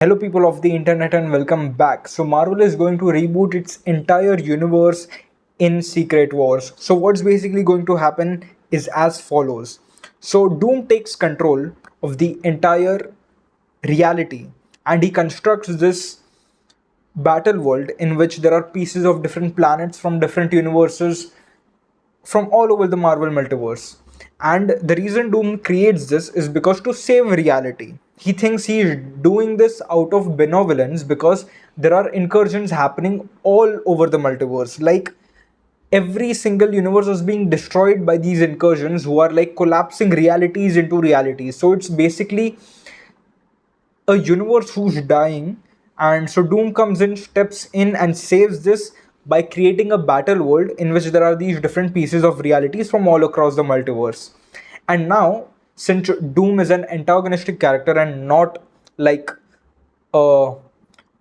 Hello, people of the internet, and welcome back. So, Marvel is going to reboot its entire universe in Secret Wars. So, what's basically going to happen is as follows. So, Doom takes control of the entire reality and he constructs this battle world in which there are pieces of different planets from different universes from all over the Marvel multiverse. And the reason Doom creates this is because to save reality. He thinks he is doing this out of benevolence because there are incursions happening all over the multiverse. Like every single universe is being destroyed by these incursions who are like collapsing realities into realities. So it's basically a universe who's dying, and so Doom comes in, steps in, and saves this by creating a battle world in which there are these different pieces of realities from all across the multiverse. And now, since Doom is an antagonistic character and not like a,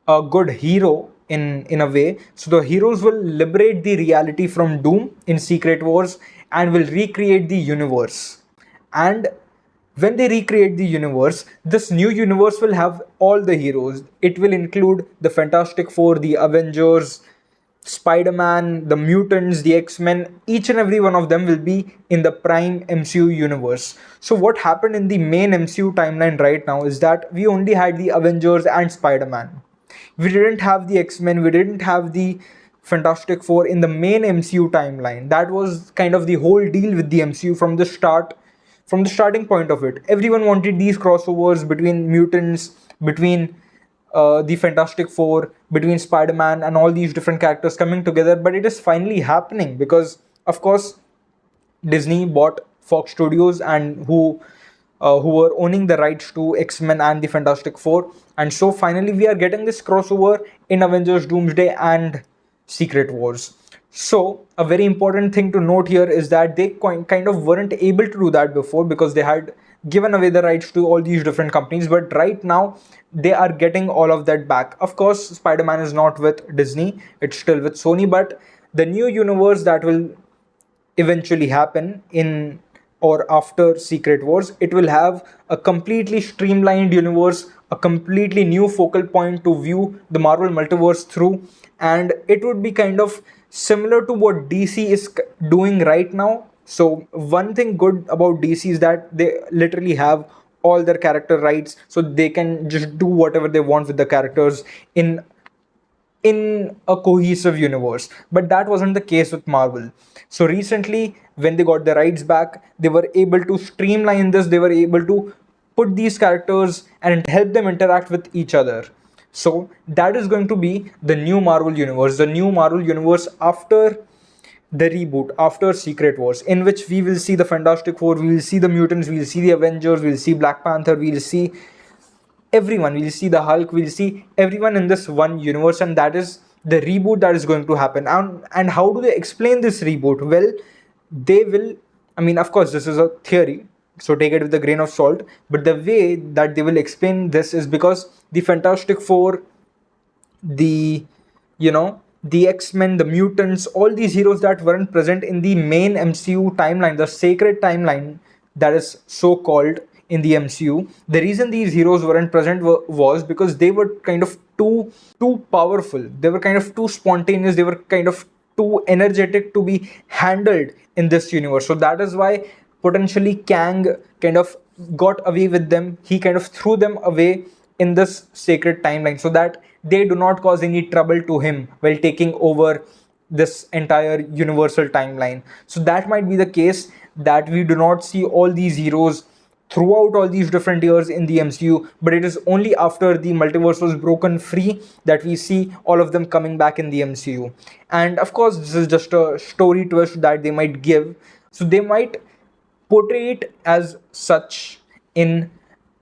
a good hero in a way, so the heroes will liberate the reality from Doom in Secret Wars and will recreate the universe. And when they recreate the universe, this new universe will have all the heroes. It will include the Fantastic Four, the Avengers, Spider Man, the mutants, the X Men. Each and every one of them will be in the prime MCU universe. So, what happened in the main MCU timeline right now is that we only had the Avengers and Spider Man. We didn't have the X Men, we didn't have the Fantastic Four in the main MCU timeline. That was kind of the whole deal with the MCU from the start, from the starting point of it. Everyone wanted these crossovers between mutants, between the Fantastic Four, between Spider Man, and all these different characters coming together. But it is finally happening because, of course, Disney bought Fox Studios and who were owning the rights to X-Men and the Fantastic Four. And so finally we are getting this crossover in Avengers Doomsday and Secret Wars. So a very important thing to note here is that they kind of weren't able to do that before because they had given away the rights to all these different companies, but right now they are getting all of that back. Of course, Spider-Man is not with Disney, it's still with Sony, but the new universe that will eventually happen in or after Secret Wars, it will have a completely streamlined universe, a completely new focal point to view the Marvel multiverse through, and it would be kind of similar to what DC is doing right now. So, one thing good about DC is that they literally have all their character rights, so they can just do whatever they want with the characters in a cohesive universe. But that wasn't the case with Marvel. So recently, when they got the rights back, they were able to streamline this, they were able to put these characters and help them interact with each other. So that is going to be the new Marvel universe, the new Marvel universe after the reboot, after Secret Wars, in which we will see the Fantastic Four, we will see the mutants, we will see the Avengers, we will see Black Panther, we will see everyone, we'll see the Hulk, we'll see everyone in this one universe, and that is the reboot that is going to happen. And how do they explain this reboot? Well, they will, I mean, of course this is a theory, so take it with a grain of salt, but the way that they will explain this is because the Fantastic Four, the the X-Men, the mutants, all these heroes that weren't present in the main MCU timeline, the sacred timeline that is so called in the MCU. The reason these heroes weren't present was because they were kind of too powerful. They were kind of too spontaneous. They were kind of too energetic to be handled in this universe. So that is why potentially Kang kind of got away with them. He kind of threw them away in this sacred timeline so that they do not cause any trouble to him while taking over this entire universal timeline. So that might be the case, that we do not see all these heroes throughout all these different years in the MCU, but it is only after the multiverse was broken free that we see all of them coming back in the MCU. And of course, this is just a story twist that they might give. So they might portray it as such in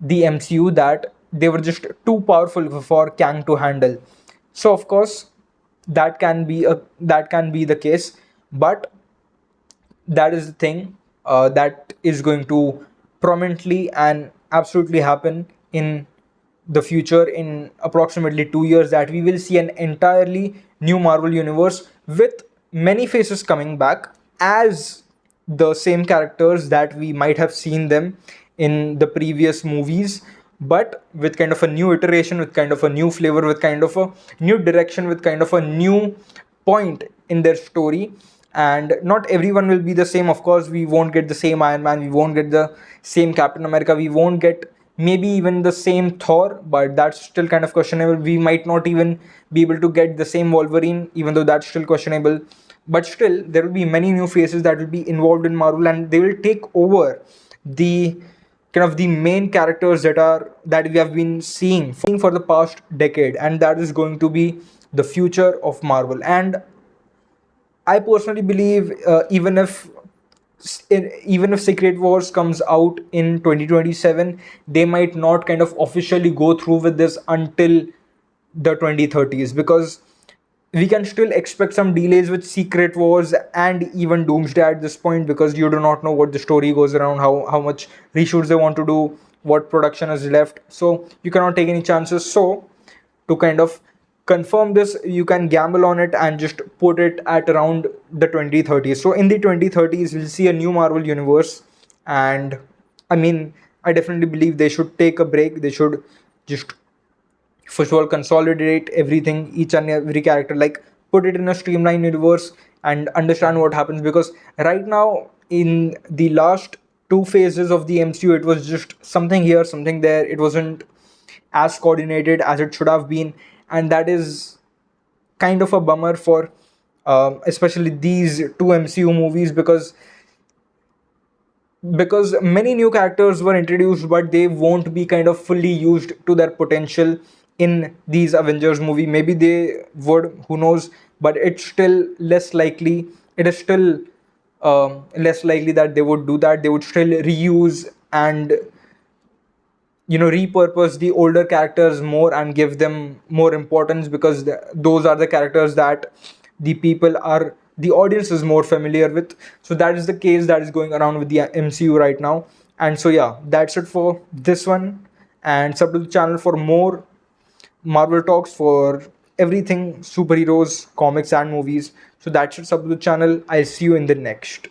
the MCU that they were just too powerful for Kang to handle. So of course, that can be the case, but that is the thing that is going to prominently and absolutely happen in the future in approximately 2 years, that we will see an entirely new Marvel universe with many faces coming back as the same characters that we might have seen them in the previous movies, but with kind of a new iteration, with kind of a new flavor, with kind of a new direction, with kind of a new point in their story. And not everyone will be the same. Of course, we won't get the same Iron Man, we won't get the same Captain America, we won't get maybe even the same Thor, but that's still kind of questionable. We might not even be able to get the same Wolverine, even though that's still questionable. But still, there will be many new faces that will be involved in Marvel, and they will take over the kind of the main characters that we have been seeing for the past decade, and that is going to be the future of Marvel. And I personally believe, even if Secret Wars comes out in 2027, they might not kind of officially go through with this until the 2030s, because we can still expect some delays with Secret Wars and even Doomsday at this point, because you do not know what the story goes around, how much reshoots they want to do, what production is left. So you cannot take any chances. So to kind of confirm this, you can gamble on it and just put it at around the 2030s. So in the 2030s, we'll see a new Marvel universe. And I mean, I definitely believe they should take a break. They should just first of all consolidate everything, each and every character, like put it in a streamlined universe and understand what happens. Because right now, in the last two phases of the MCU, it was just something here, something there. It wasn't as coordinated as it should have been, and that is kind of a bummer for especially these two MCU movies, because many new characters were introduced, but they won't be kind of fully used to their potential in these Avengers movie. Maybe they would, who knows, but it's still less likely. It is still less likely that they would do that. They would still reuse and repurpose the older characters more and give them more importance, because those are the characters that the audience is more familiar with. So that is the case that is going around with the MCU right now. And so yeah, that's it for this one, and sub to the channel for more Marvel talks, for everything superheroes, comics and movies. So that's it, sub to the channel. I'll see you in the next.